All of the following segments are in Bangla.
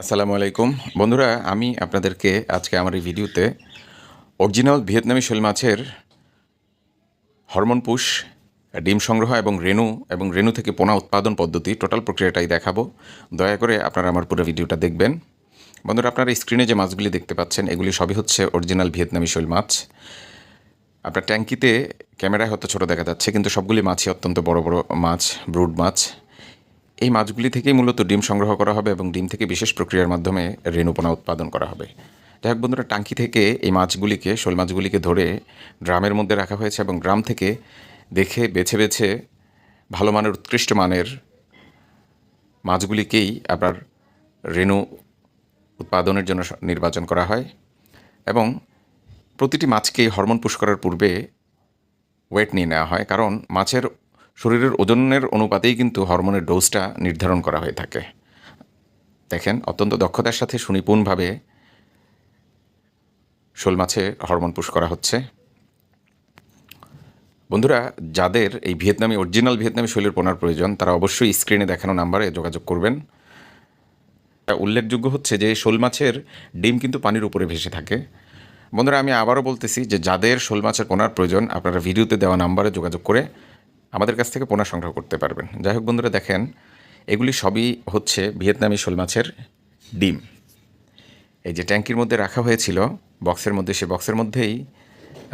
আসসালামু আলাইকুম বন্ধুরা, আমি আপনাদেরকে আজকে আমার এই ভিডিওতে অরিজিনাল ভিয়েতনামি শোল মাছের হরমোন পুশ, ডিম সংগ্রহ এবং রেণু থেকে পোনা উৎপাদন পদ্ধতি টোটাল প্রক্রিয়াটাই দেখাবো। দয়া করে আপনারা আমার পুরো ভিডিওটা দেখবেন। বন্ধুরা, আপনারা স্ক্রিনে যে মাছগুলি দেখতে পাচ্ছেন এগুলি সবই হচ্ছে অরিজিনাল ভিয়েতনামি শোল মাছ। আপনার ট্যাঙ্কিতে ক্যামেরায় হয়তো ছোটো দেখা যাচ্ছে, কিন্তু সবগুলি মাছই অত্যন্ত বড় বড় মাছ, ব্রুড মাছ। এই মাছগুলি থেকেই মূলত ডিম সংগ্রহ করা হবে এবং ডিম থেকে বিশেষ প্রক্রিয়ার মাধ্যমে রেণুপোনা উৎপাদন করা হবে। যাই হোক বন্ধুরা, টাঙ্কি থেকে এই মাছগুলিকে, শোল মাছগুলিকে ধরে ড্রামের মধ্যে রাখা হয়েছে এবং ড্রাম থেকে দেখে বেছে বেছে ভালো মানের, উৎকৃষ্ট মানের মাছগুলিকেই আপনার রেণু উৎপাদনের জন্য নির্বাচন করা হয়। এবং প্রতিটি মাছকেই হরমোন পুশ করার পূর্বে ওয়েট নিয়ে নেওয়া হয়, কারণ মাছের শরীরের ওজনের অনুপাতেই কিন্তু হরমোনের ডোজটা নির্ধারণ করা হয়ে থাকে। দেখেন, অত্যন্ত দক্ষতার সাথে সুনিপুণভাবে শোল মাছে হরমোন পুশ করা হচ্ছে। বন্ধুরা, যাদের এই অরিজিনাল ভিয়েতনামি শৈলের পোনার প্রয়োজন তারা অবশ্যই স্ক্রিনে দেখানো নাম্বারে যোগাযোগ করবেন। উল্লেখযোগ্য হচ্ছে যে শোল মাছের ডিম কিন্তু পানির উপরে ভেসে থাকে। বন্ধুরা, আমি আবারও বলতেছি যে যাদের শোল মাছের পোনার প্রয়োজন আপনারা ভিডিওতে দেওয়া নাম্বারে যোগাযোগ করে আমাদের কাছ থেকে পোনা সংগ্রহ করতে পারবেন। যাই হোক বন্ধুরা, দেখেন এগুলি সবই হচ্ছে ভিয়েতনামি শোল মাছের ডিম। এই যে ট্যাঙ্কির মধ্যে রাখা হয়েছিল বক্সের মধ্যে, সে বক্সের মধ্যেই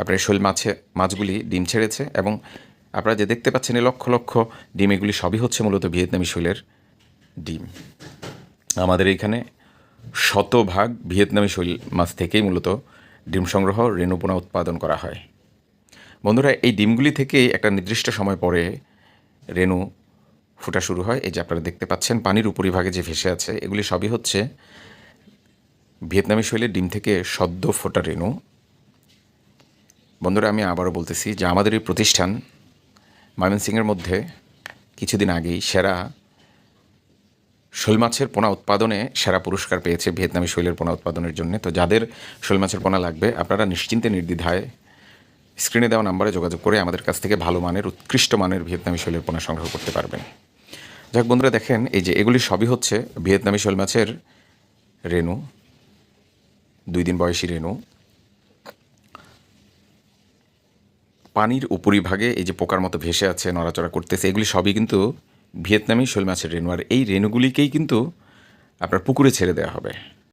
আপনার শোল মাছগুলি ডিম ছেড়েছে। এবং আপনারা যে দেখতে পাচ্ছেন এই লক্ষ লক্ষ ডিম, এগুলি সবই হচ্ছে মূলত ভিয়েতনামি শোলের ডিম। আমাদের এইখানে শতভাগ ভিয়েতনামি শোল মাছ থেকেই মূলত ডিম সংগ্রহ, রেণুপোনা উৎপাদন করা হয়। বন্ধুরা, এই ডিমগুলি থেকেই একটা নির্দিষ্ট সময় পরে রেণু ফোটা শুরু হয়। এই যে আপনারা দেখতে পাচ্ছেন পানির উপরিভাগে যে ভেসে আছে, এগুলি সবই হচ্ছে ভিয়েতনামি শৈলের ডিম থেকে সদ্য ফোটা রেণু। বন্ধুরা, আমি আবারও বলতেছি যে আমাদের এই প্রতিষ্ঠান ময়মনসিংহের মধ্যে কিছুদিন আগেই সেরা শোল মাছের পোনা উৎপাদনে সেরা পুরস্কার পেয়েছে ভিয়েতনামি শৈলের পোনা উৎপাদনের জন্য। তো যাদের শোল মাছের পোনা লাগবে আপনারা নিশ্চিন্তে নির্দ্বিধায় স্ক্রিনে দেওয়া নাম্বারে যোগাযোগ করে আমাদের কাছ থেকে ভালো মানের, উৎকৃষ্ট মানের ভিয়েতনামি শৈলের পোনা সংগ্রহ করতে পারবেন। যাক বন্ধুরা, দেখেন এই যে এগুলি সবই হচ্ছে ভিয়েতনামি শোল মাছের রেণু, 2 দিন বয়সী রেণু। পানির উপরিভাগে এই যে পোকার মতো ভেসে আছে, নড়াচড়া করতেছে, এগুলি সবই কিন্তু ভিয়েতনামি শোল মাছের রেণু। আর এই রেণুগুলিকেই কিন্তু আপনার পুকুরে ছেড়ে দেওয়া হবে।